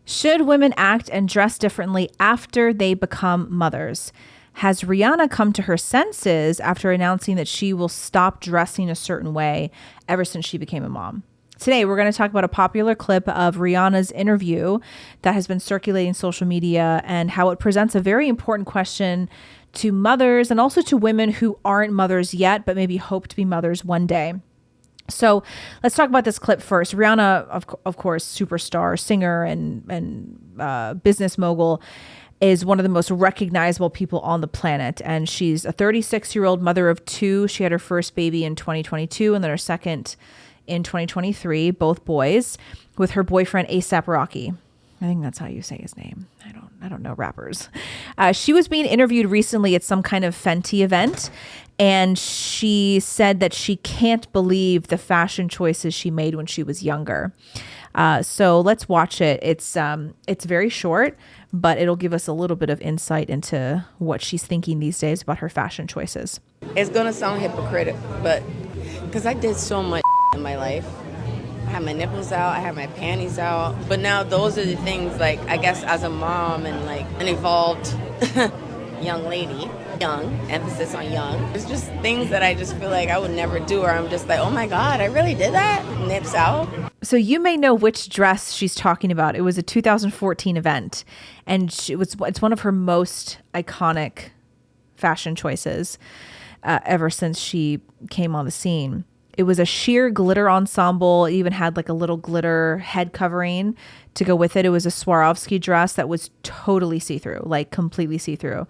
Should women act and dress differently after they become mothers? Has Rihanna come to her senses after announcing that she will stop dressing a certain way ever since she became a mom? Today, we're going to talk about a popular clip of Rihanna's interview that has been circulating social media and how it presents a very important question to mothers and also to women who aren't mothers yet, but maybe hope to be mothers one day. So let's talk about this clip first. Rihanna, of course, superstar, singer, and business mogul, is one of the most recognizable people on the planet. And she's a 36-year-old mother of two. She had her first baby in 2022 and then her second in 2023, both boys, with her boyfriend A$AP Rocky. I think that's how you say his name. I don't know rappers. She was being interviewed recently at some kind of Fenty event, and she said that she can't believe the fashion choices she made when she was younger. So let's watch it. It's very short, but it'll give us a little bit of insight into what she's thinking these days about her fashion choices. It's gonna sound hypocritical, but because I did so much in my life. I had my nipples out, I had my panties out, but now those are the things, like, I guess as a mom and like an evolved young lady, young, emphasis on young, it's just things that I just feel like I would never do, or I'm just like, oh my God, I really did that? Nips out. So you may know which dress she's talking about. It was a 2014 event, and it's one of her most iconic fashion choices ever since she came on the scene. It was a sheer glitter ensemble. It even had like a little glitter head covering to go with it. It was a Swarovski dress that was totally see-through, like completely see-through.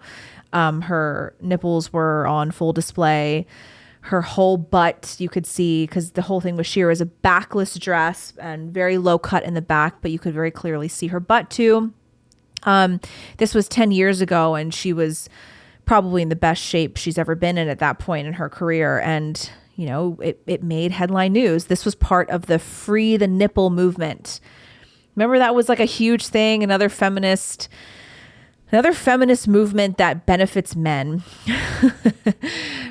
Her nipples were on full display. Her whole butt you could see, because the whole thing was sheer. It was a backless dress and very low cut in the back, but you could very clearly see her butt too. This was 10 years ago, and she was probably in the best shape she's ever been in at that point in her career. And you know, it made headline news. This was part of the Free the Nipple movement. Remember, that was like a huge thing, another feminist movement that benefits men.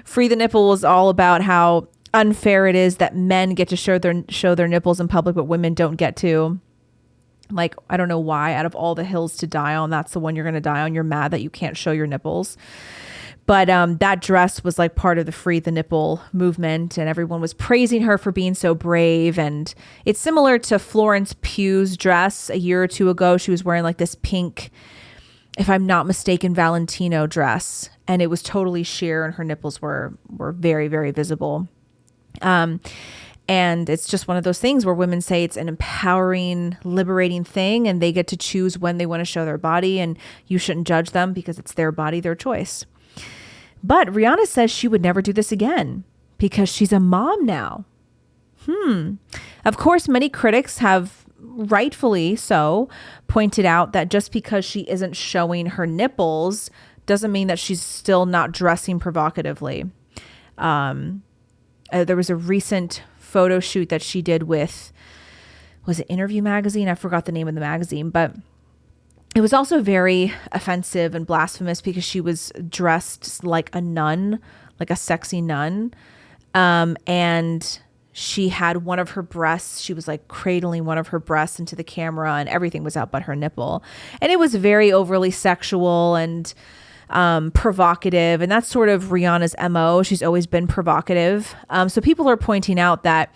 Free the Nipple was all about how unfair it is that men get to show their nipples in public, but women don't get to. Like, I don't know why, out of all the hills to die on, that's the one you're going to die on. You're mad that you can't show your nipples. But that dress was like part of the Free the Nipple movement, and everyone was praising her for being so brave. And it's similar to Florence Pugh's dress a year or two ago. She was wearing like this pink, if I'm not mistaken, Valentino dress, and it was totally sheer, and her nipples were very, very visible. And it's just one of those things where women say it's an empowering, liberating thing, and they get to choose when they want to show their body, and you shouldn't judge them because it's their body, their choice. But Rihanna says she would never do this again because she's a mom now. Of course, many critics have, rightfully so, pointed out that just because she isn't showing her nipples doesn't mean that she's still not dressing provocatively. There was a recent photo shoot that she did with, was it Interview magazine? I forgot the name of the magazine, but it was also very offensive and blasphemous because she was dressed like a nun, like a sexy nun. And she had one of her breasts. She was like cradling one of her breasts into the camera, and everything was out but her nipple. And it was very overly sexual and provocative. And that's sort of Rihanna's MO. She's always been provocative. So people are pointing out that,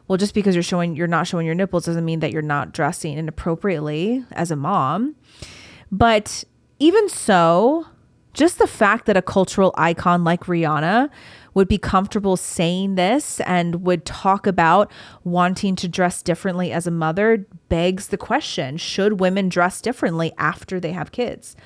well, just because you're not showing your nipples doesn't mean that you're not dressing inappropriately as a mom. But even so, just the fact that a cultural icon like Rihanna would be comfortable saying this and would talk about wanting to dress differently as a mother begs the question, should women dress differently after they have kids?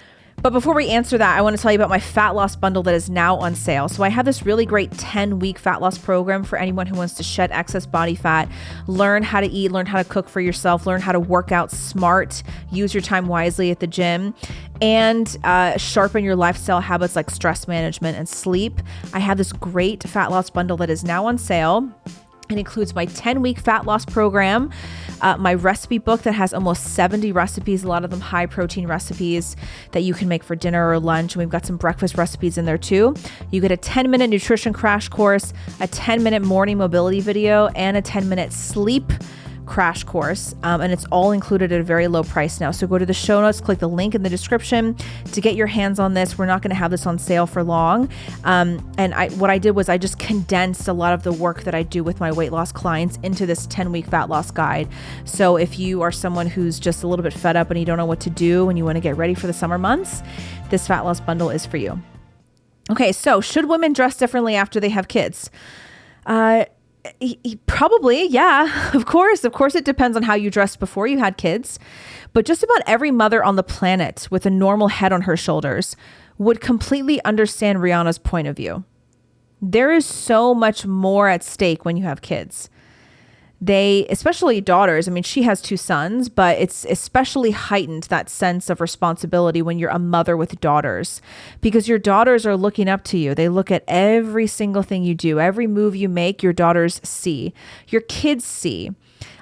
But before we answer that, I want to tell you about my fat loss bundle that is now on sale. So I have this really great 10-week fat loss program for anyone who wants to shed excess body fat, learn how to eat, learn how to cook for yourself, learn how to work out smart, use your time wisely at the gym, and sharpen your lifestyle habits like stress management and sleep. I have this great fat loss bundle that is now on sale. It includes my 10-week fat loss program, my recipe book that has almost 70 recipes, a lot of them high protein recipes that you can make for dinner or lunch. And we've got some breakfast recipes in there too. You get a 10-minute nutrition crash course, a 10-minute morning mobility video, and a 10-minute sleep crash course. And it's all included at a very low price now. So go to the show notes, click the link in the description to get your hands on this. We're not going to have this on sale for long. What I did was I just condensed a lot of the work that I do with my weight loss clients into this 10-week fat loss guide. So if you are someone who's just a little bit fed up and you don't know what to do and you want to get ready for the summer months, this fat loss bundle is for you. Okay, so should women dress differently after they have kids? Probably, yeah, of course. Of course, it depends on how you dressed before you had kids. But just about every mother on the planet with a normal head on her shoulders would completely understand Rihanna's point of view. There is so much more at stake when you have kids. Especially daughters, I mean, she has 2 sons, but it's especially heightened, that sense of responsibility when you're a mother with daughters, because your daughters are looking up to you. They look at every single thing you do, every move you make, your daughters see, your kids see.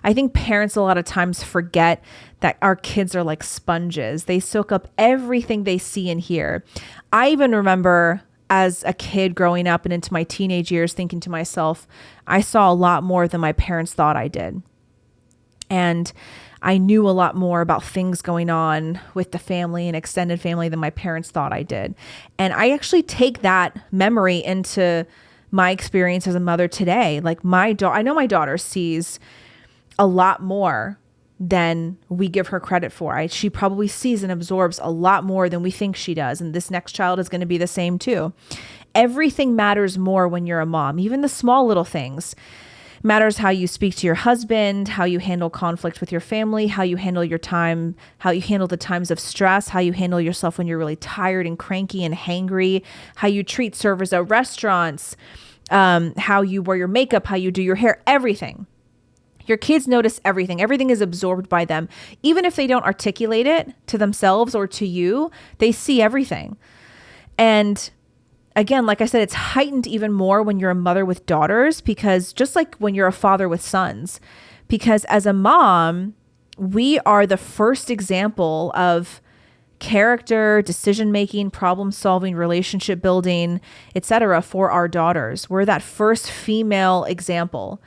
I think parents a lot of times forget that our kids are like sponges. They soak up everything they see and hear. I even remember as a kid growing up and into my teenage years thinking to myself, I saw a lot more than my parents thought I did. And I knew a lot more about things going on with the family and extended family than my parents thought I did. And I actually take that memory into my experience as a mother today. Like I know my daughter sees a lot more than we give her credit for. She probably sees and absorbs a lot more than we think she does. And this next child is going to be the same too. Everything matters more when you're a mom, even the small little things. Matters how you speak to your husband, how you handle conflict with your family, how you handle your time, how you handle the times of stress, how you handle yourself when you're really tired and cranky and hangry, how you treat servers at restaurants, how you wear your makeup, how you do your hair, everything. Your kids notice everything. Everything is absorbed by them. Even if they don't articulate it to themselves or to you, they see everything. And again, like I said, it's heightened even more when you're a mother with daughters, because just like when you're a father with sons, because as a mom, we are the first example of character, decision-making, problem-solving, relationship building, etc. for our daughters. We're that first female example.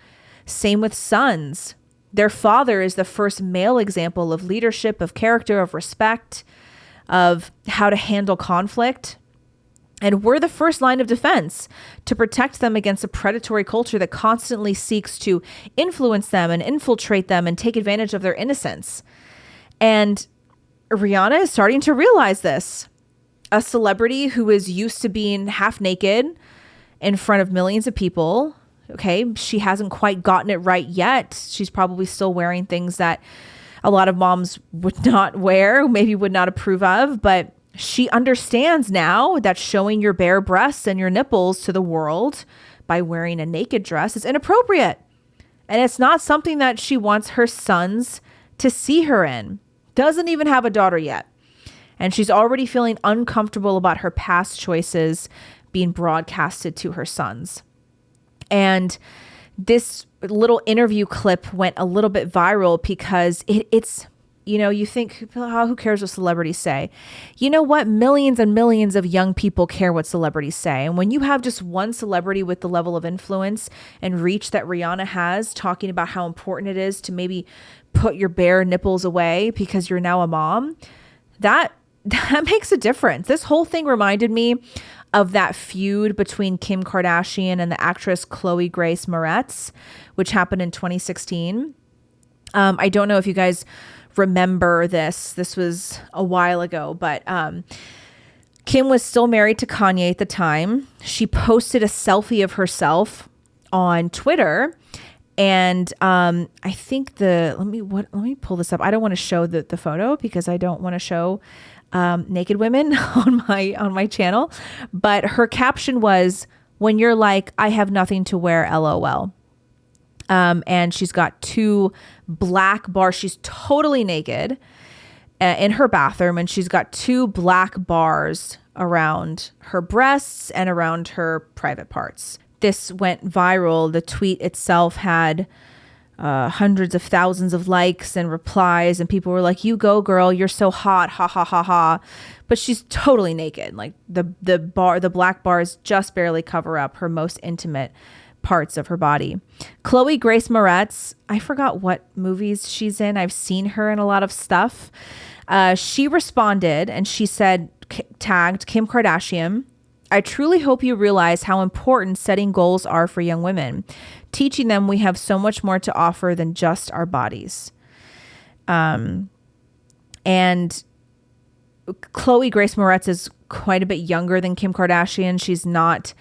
Same with sons. Their father is the first male example of leadership, of character, of respect, of how to handle conflict. And we're the first line of defense to protect them against a predatory culture that constantly seeks to influence them and infiltrate them and take advantage of their innocence. And Rihanna is starting to realize this. A celebrity who is used to being half naked in front of millions of people. Okay, she hasn't quite gotten it right yet. She's probably still wearing things that a lot of moms would not wear, maybe would not approve of, but she understands now that showing your bare breasts and your nipples to the world by wearing a naked dress is inappropriate. And it's not something that she wants her sons to see her in. Doesn't even have a daughter yet. And she's already feeling uncomfortable about her past choices being broadcasted to her sons. And this little interview clip went a little bit viral because it's, you think, oh, who cares what celebrities say? You know what? Millions and millions of young people care what celebrities say. And when you have just one celebrity with the level of influence and reach that Rihanna has, talking about how important it is to maybe put your bare nipples away because you're now a mom, that makes a difference. This whole thing reminded me of that feud between Kim Kardashian and the actress Chloe Grace Moretz, which happened in 2016. I don't know if you guys remember this. This was a while ago, but Kim was still married to Kanye at the time. She posted a selfie of herself on Twitter. And I think let me pull this up. I don't want to show the photo because I don't want to show naked women on my channel. But her caption was, "When you're like, I have nothing to wear, LOL." And she's got 2 black bars. She's totally naked in her bathroom, and she's got 2 black bars around her breasts and around her private parts. This went viral. The tweet itself had hundreds of thousands of likes and replies, and people were like, "You go, girl, you're so hot, ha ha ha ha." But she's totally naked. Like the black bars just barely cover up her most intimate parts of her body. Chloe Grace Moretz, I forgot what movies she's in. I've seen her in a lot of stuff. She responded and she said, tagged Kim Kardashian, "I truly hope you realize how important setting goals are for young women, teaching them we have so much more to offer than just our bodies." And Chloe Grace Moretz is quite a bit younger than Kim Kardashian. She's not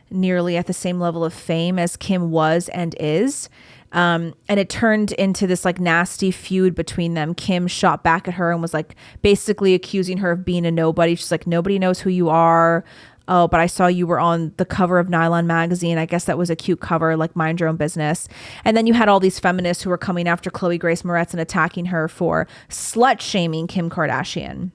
nearly at the same level of fame as Kim was and is. And it turned into this like nasty feud between them. Kim shot back at her and was like basically accusing her of being a nobody. She's like, "Nobody knows who you are. Oh, but I saw you were on the cover of Nylon magazine. I guess that was a cute cover, like mind your own business." And then you had all these feminists who were coming after Chloe Grace Moretz and attacking her for slut shaming Kim Kardashian.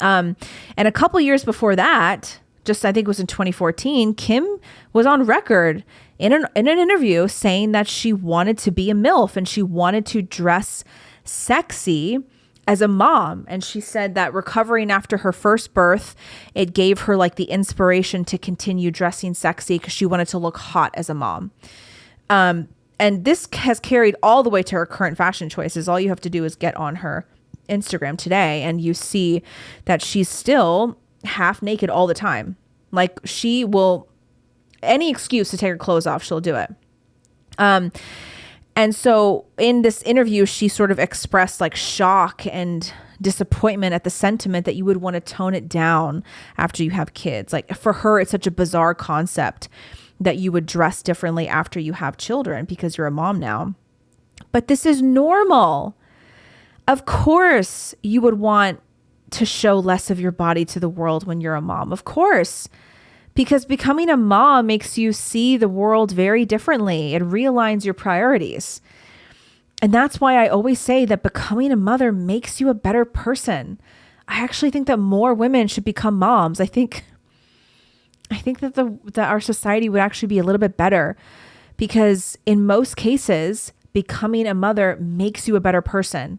And a couple years before that, just I think it was in 2014, Kim was on record in an interview saying that she wanted to be a MILF and she wanted to dress sexy as a mom. And she said that recovering after her first birth, it gave her like the inspiration to continue dressing sexy because she wanted to look hot as a mom. And this has carried all the way to her current fashion choices. All you have to do is get on her Instagram today and you see that she's still half naked all the time. Like she will, any excuse to take her clothes off, she'll do it. And so in this interview, she sort of expressed like shock and disappointment at the sentiment that you would want to tone it down after you have kids. Like for her, it's such a bizarre concept that you would dress differently after you have children because you're a mom now. But this is normal. Of course, you would want to show less of your body to the world when you're a mom. Of course. Because becoming a mom makes you see the world very differently. It realigns your priorities. And that's why I always say that becoming a mother makes you a better person. I actually think that more women should become moms. I think that our society would actually be a little bit better because in most cases, becoming a mother makes you a better person.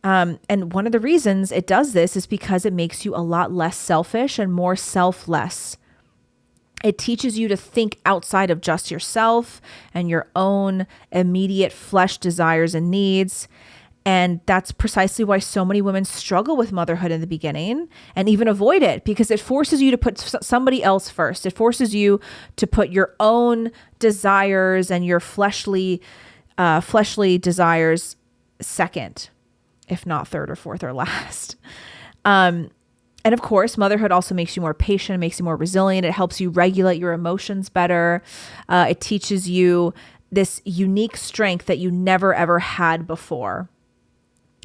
And one of the reasons it does this is because it makes you a lot less selfish and more selfless. It teaches you to think outside of just yourself and your own immediate flesh desires and needs. And that's precisely why so many women struggle with motherhood in the beginning and even avoid it because it forces you to put somebody else first. It forces you to put your own desires and your fleshly desires second, if not third or fourth or last. And of course, motherhood also makes you more patient, makes you more resilient. It helps you regulate your emotions better. It teaches you this unique strength that you never, ever had before.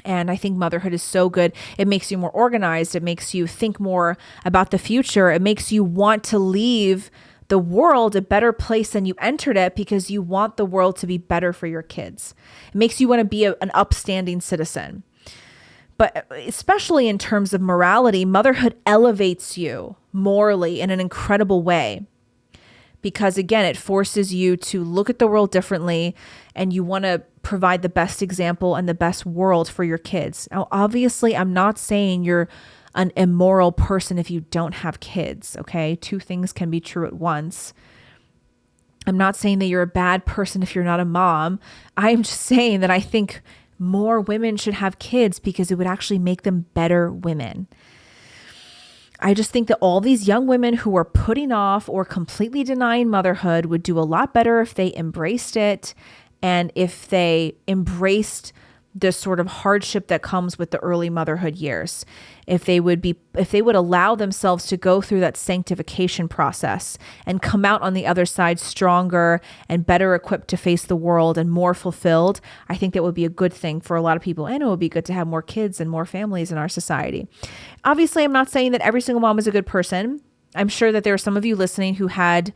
And I think motherhood is so good. It makes you more organized. It makes you think more about the future. It makes you want to leave the world a better place than you entered it because you want the world to be better for your kids. It makes you want to be an upstanding citizen. But especially in terms of morality, motherhood elevates you morally in an incredible way. Because again, it forces you to look at the world differently and you want to provide the best example and the best world for your kids. Now, obviously, I'm not saying you're an immoral person if you don't have kids, okay? Two things can be true at once. I'm not saying that you're a bad person if you're not a mom. I'm just saying that I think more women should have kids because it would actually make them better women. I just think that all these young women who are putting off or completely denying motherhood would do a lot better if they embraced it and if they embraced the sort of hardship that comes with the early motherhood years. If they would allow themselves to go through that sanctification process and come out on the other side stronger and better equipped to face the world and more fulfilled, I think that would be a good thing for a lot of people. And it would be good to have more kids and more families in our society. Obviously, I'm not saying that every single mom is a good person. I'm sure that there are some of you listening who had,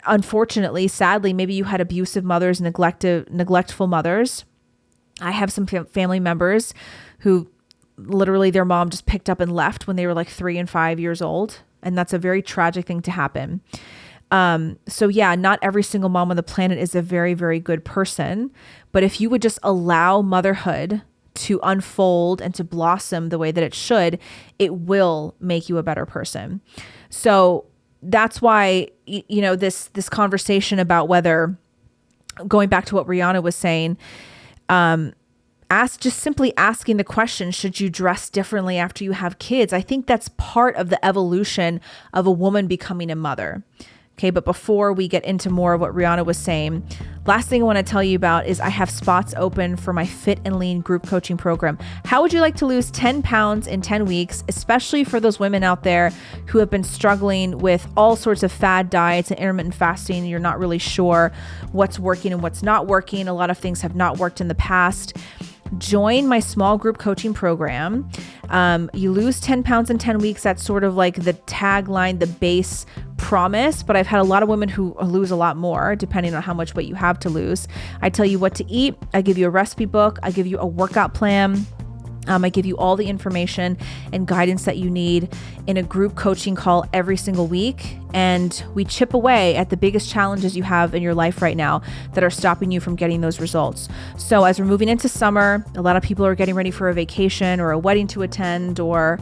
unfortunately, sadly, maybe you had abusive mothers, neglectful mothers. I have some family members who literally their mom just picked up and left when they were like 3 and 5 years old. And that's a very tragic thing to happen. So yeah, not every single mom on the planet is a very, very good person. But if you would just allow motherhood to unfold and to blossom the way that it should, it will make you a better person. So that's why, this conversation about whether, going back to what Rihanna was saying, just simply asking the question, should you dress differently after you have kids? I think that's part of the evolution of a woman becoming a mother. Okay, but before we get into more of what Rihanna was saying, last thing I want to tell you about is I have spots open for my Fit and Lean group coaching program. How would you like to lose 10 pounds in 10 weeks, especially for those women out there who have been struggling with all sorts of fad diets and intermittent fasting, and you're not really sure what's working and what's not working? A lot of things have not worked in the past. Join my small group coaching program. You lose 10 pounds in 10 weeks. That's sort of like the tagline, the base promise, but I've had a lot of women who lose a lot more depending on how much weight you have to lose. I tell you what to eat. I give you a recipe book. I give you a workout plan. I give you all the information and guidance that you need in a group coaching call every single week. And we chip away at the biggest challenges you have in your life right now that are stopping you from getting those results. So as we're moving into summer, a lot of people are getting ready for a vacation or a wedding to attend, or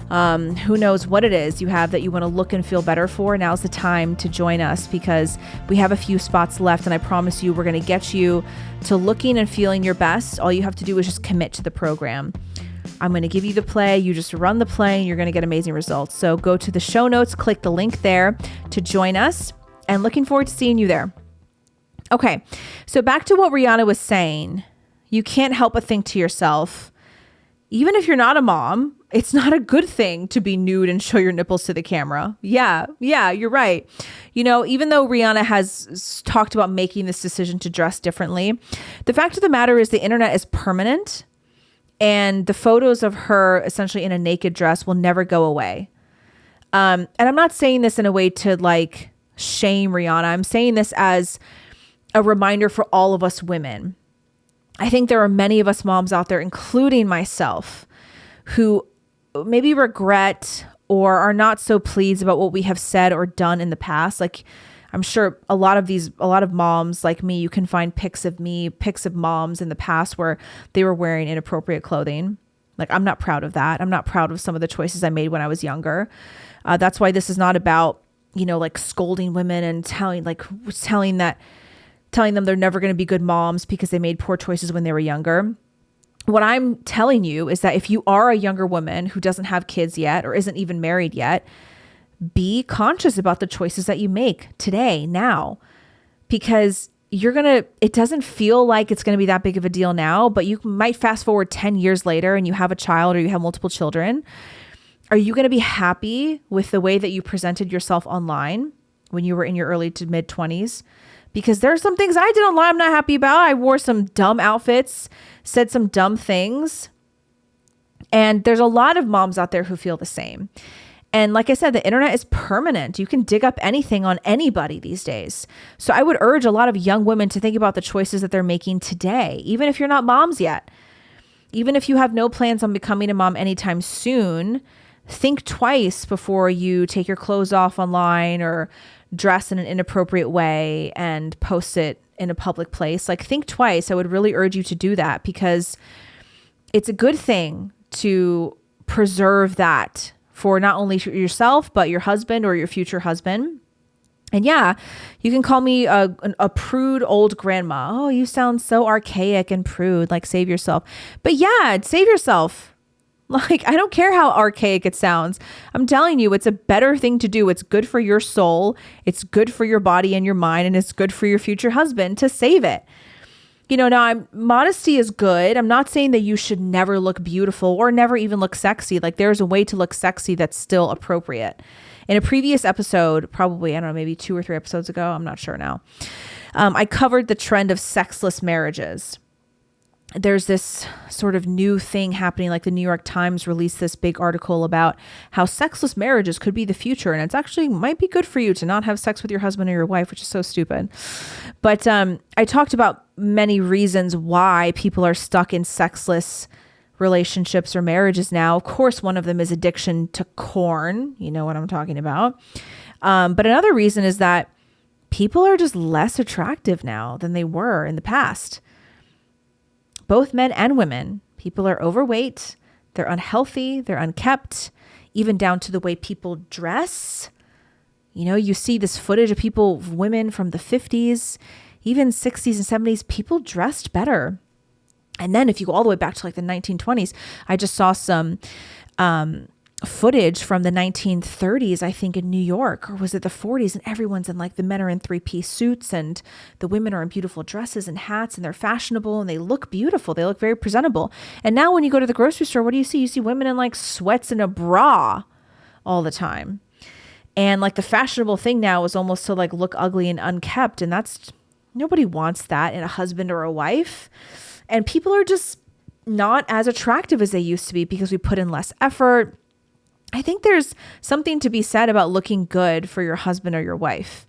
who knows what it is you have that you want to look and feel better for. Now's the time to join us, because we have a few spots left, and I promise you we're going to get you to looking and feeling your best. All you have to do is just commit to the program. I'm going to give you the play. You just run the play and you're going to get amazing results. So go to the show notes, click the link there to join us, and looking forward to seeing you there. Okay, so back to what Rihanna was saying. You can't help but think to yourself, even if you're not a mom, it's not a good thing to be nude and show your nipples to the camera. Yeah, you're right. Even though Rihanna has talked about making this decision to dress differently, the fact of the matter is the internet is permanent, and the photos of her essentially in a naked dress will never go away. And I'm not saying this in a way to like shame Rihanna. I'm saying this as a reminder for all of us women. I think there are many of us moms out there, including myself, who maybe regret or are not so pleased about what we have said or done in the past. Like, I'm sure a lot of moms like me, you can find pics of moms in the past where they were wearing inappropriate clothing. Like, I'm not proud of that. I'm not proud of some of the choices I made when I was younger. That's why this is not about, like scolding women and telling them they're never going to be good moms because they made poor choices when they were younger. What I'm telling you is that if you are a younger woman who doesn't have kids yet or isn't even married yet, be conscious about the choices that you make today, now, because it doesn't feel like it's going to be that big of a deal now, but you might fast forward 10 years later and you have a child or you have multiple children. Are you going to be happy with the way that you presented yourself online when you were in your early to mid 20s? Because there are some things I did online I'm not happy about. I wore some dumb outfits, said some dumb things. And there's a lot of moms out there who feel the same. And like I said, the internet is permanent. You can dig up anything on anybody these days. So I would urge a lot of young women to think about the choices that they're making today, even if you're not moms yet. Even if you have no plans on becoming a mom anytime soon, think twice before you take your clothes off online or dress in an inappropriate way and post it in a public place. Like, think twice. I would really urge you to do that, because it's a good thing to preserve that for not only yourself, but your husband or your future husband. And yeah, you can call me a prude old grandma. Oh, you sound so archaic and prude, like save yourself. But yeah, save yourself. Like, I don't care how archaic it sounds. I'm telling you, it's a better thing to do. It's good for your soul. It's good for your body and your mind. And it's good for your future husband to save it. Now modesty is good. I'm not saying that you should never look beautiful or never even look sexy. Like, there's a way to look sexy that's still appropriate. In a previous episode, probably, I don't know, maybe 2 or 3 episodes ago, I'm not sure now, I covered the trend of sexless marriages. There's this sort of new thing happening, like the New York Times released this big article about how sexless marriages could be the future. And it's actually might be good for you to not have sex with your husband or your wife, which is so stupid. But I talked about many reasons why people are stuck in sexless relationships or marriages now. Of course, one of them is addiction to corn. You know what I'm talking about. But another reason is that people are just less attractive now than they were in the past. Both men and women. People are overweight, they're unhealthy, they're unkept, even down to the way people dress. You see this footage of people, women from the 50s, even 60s and 70s, people dressed better. And then if you go all the way back to like the 1920s, I just saw some footage from the 1930s, I think in New York, or was it the 40s? And everyone's in like, the men are in 3-piece suits and the women are in beautiful dresses and hats, and they're fashionable and they look beautiful. They look very presentable. And now when you go to the grocery store, what do you see? You see women in like sweats and a bra all the time. And like the fashionable thing now is almost to like look ugly and unkept. And nobody wants that in a husband or a wife. And people are just not as attractive as they used to be because we put in less effort. I think there's something to be said about looking good for your husband or your wife.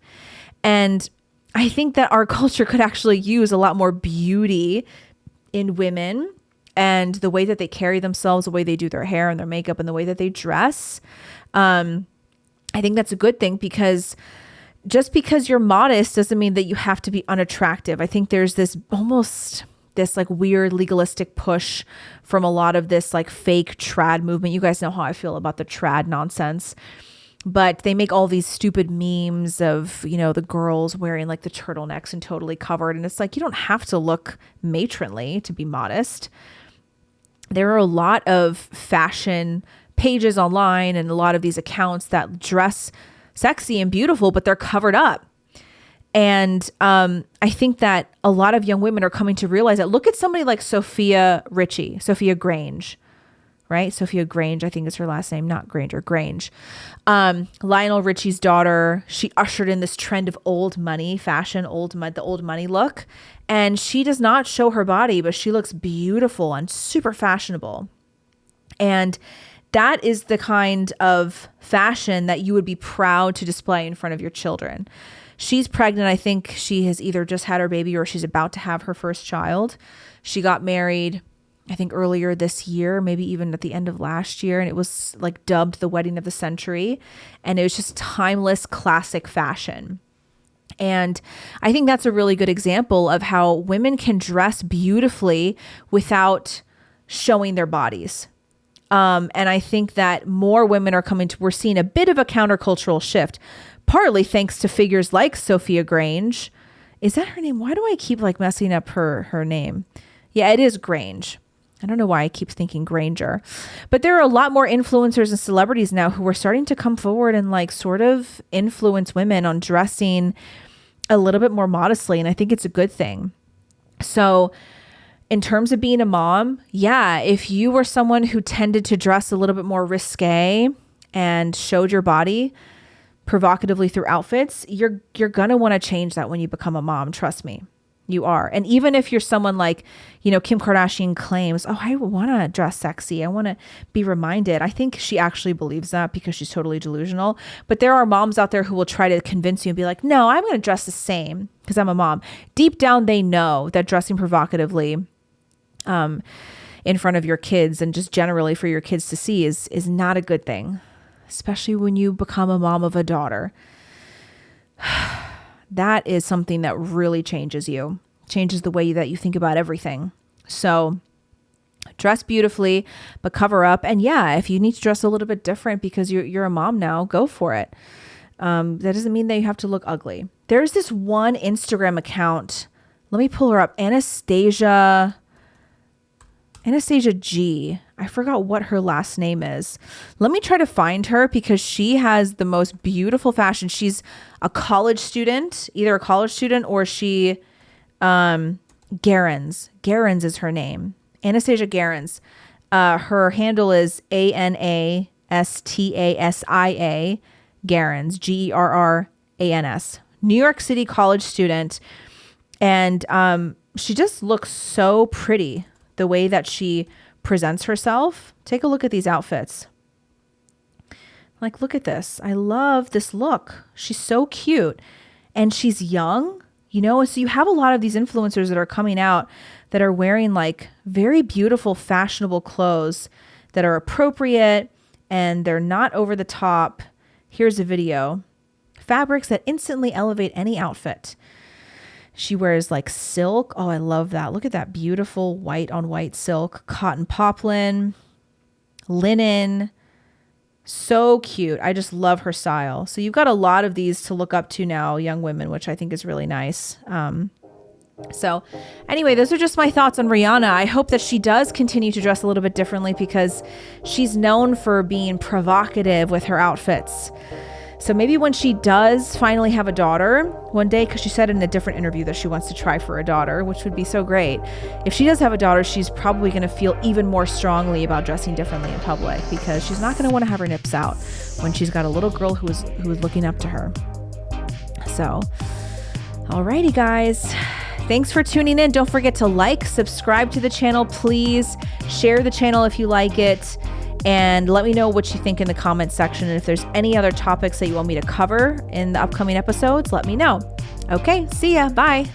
And I think that our culture could actually use a lot more beauty in women and the way that they carry themselves, the way they do their hair and their makeup, and the way that they dress. I think that's a good thing, because just because you're modest doesn't mean that you have to be unattractive. I think there's this like weird legalistic push from a lot of this like fake trad movement. You guys know how I feel about the trad nonsense, but they make all these stupid memes of, the girls wearing like the turtlenecks and totally covered. And it's like, you don't have to look matronly to be modest. There are a lot of fashion pages online and a lot of these accounts that dress sexy and beautiful, but they're covered up. And I think that a lot of young women are coming to realize that. Look at somebody like Sophia Grange, right? Sophia Grange, I think is her last name, not Granger, Grange. Lionel Richie's daughter. She ushered in this trend of old money fashion, the old money look. And she does not show her body, but she looks beautiful and super fashionable. And that is the kind of fashion that you would be proud to display in front of your children. She's pregnant. I think she has either just had her baby or she's about to have her first child. She got married, I think earlier this year, maybe even at the end of last year. And it was like dubbed the wedding of the century. And it was just timeless, classic fashion. And I think that's a really good example of how women can dress beautifully without showing their bodies. And I think that more women are we're seeing a bit of a countercultural shift, partly thanks to figures like Sophia Grange. Is that her name? Why do I keep like messing up her name? Yeah, it is Grange. I don't know why I keep thinking Granger, but there are a lot more influencers and celebrities now who are starting to come forward and like sort of influence women on dressing a little bit more modestly. And I think it's a good thing. So in terms of being a mom, yeah, if you were someone who tended to dress a little bit more risque and showed your body provocatively through outfits, you're going to want to change that when you become a mom. Trust me, you are. And even if you're someone like, Kim Kardashian claims, oh, I want to dress sexy, I want to be reminded. I think she actually believes that because she's totally delusional. But there are moms out there who will try to convince you and be like, no, I'm going to dress the same because I'm a mom. Deep down, they know that dressing provocatively in front of your kids and just generally for your kids to see is not a good thing, especially when you become a mom of a daughter. That is something that really changes the way that you think about everything. So dress beautifully, but cover up. And yeah, if you need to dress a little bit different because you're a mom now, go for it. That doesn't mean that you have to look ugly. There's this one Instagram account. Let me pull her up. Anastasia G. I forgot what her last name is. Let me try to find her because she has the most beautiful fashion. She's a college student, either a college student or she, Garens. Garens is her name. Anastasia Garens. Her handle is ANASTASIA Garens, GERRANS. New York City college student. And she just looks so pretty. The way that she presents herself. Take a look at these outfits. Like, look at this. I love this look. She's so cute. And she's young, so you have a lot of these influencers that are coming out that are wearing like very beautiful, fashionable clothes that are appropriate and they're not over the top. Here's a video. Fabrics that instantly elevate any outfit. She wears like silk. Oh, I love that. Look at that beautiful white on white silk, cotton poplin, linen, So cute. I just love her style. So you've got a lot of these to look up to now, young women, which I think is really nice. So anyway, those are just my thoughts on Rihanna. I hope that she does continue to dress a little bit differently because she's known for being provocative with her outfits. So maybe when she does finally have a daughter one day, because she said in a different interview that she wants to try for a daughter, which would be so great. If she does have a daughter, she's probably going to feel even more strongly about dressing differently in public because she's not going to want to have her nips out when she's got a little girl who is looking up to her. So, alrighty guys. Thanks for tuning in. Don't forget to like, subscribe to the channel, please. Share the channel if you like it. And let me know what you think in the comments section. And if there's any other topics that you want me to cover in the upcoming episodes, let me know. Okay, see ya. Bye.